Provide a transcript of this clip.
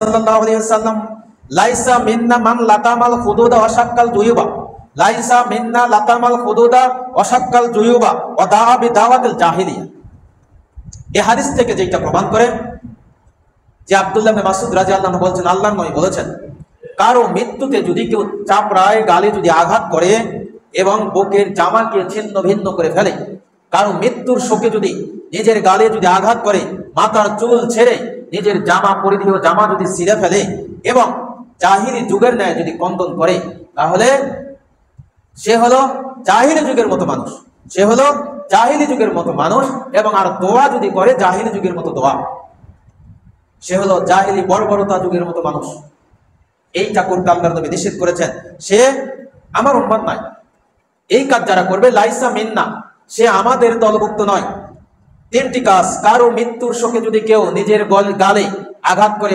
সাল্লাল্লাহু আলাইহি ওয়াসাল্লাম লাইসা মিন্না মান লাতামাল খুদুদা ওয়া শাক্কাল জুয়ুবা, লাইসা মিন্না লাতামাল খুদুদা ওয়া শাক্কাল জুয়ুবা ওয়া দাআ বিদাওয়াতিল জাহিলিয়া। এই হাদিস থেকে যেটা প্রমাণ করে যে আব্দুল্লাহ ইবনে মাসউদ রাদিয়াল্লাহু আনহু বলেছেন, আল্লাহর নবী বলেছেন, কারো মৃত্যুতে যদি কেউ চাপড়ায় গালে যদি আঘাত করে এবং বুকের জামাকে ছিন্ন ভিন্ন করে ফেলে, কারো মৃত্যুর শোকে যদি নিজের গালে যদি আঘাত করে, মাথার চুল ছেড়ে নিজের জামা পরিধেয় জামা যদি ছিঁড়ে ফেলে এবং জাহিলি যুগের ন্যায় যদি কন্দন করে, তাহলে সে হলো জাহিলি যুগের মতো মানুষ, সে হলো জাহিলি যুগের মতো মানুষ। এবং আর দোয়া যদি করে জাহিলি যুগের মতো দোয়া, সে হলো জাহিলি বর্বরতা যুগের মতো মানুষ। এইটা করতে আল্লাহর নবী নিষেধ করেছেন, সে আমার উম্মত নয়। এই কাজ যারা করবে লাইসা মিন্না, সে আমাদের দলভুক্ত নয়। তিনটি কাজ, কারো মৃত্যুর শোকে যদি কেউ নিজের গালে আঘাত করে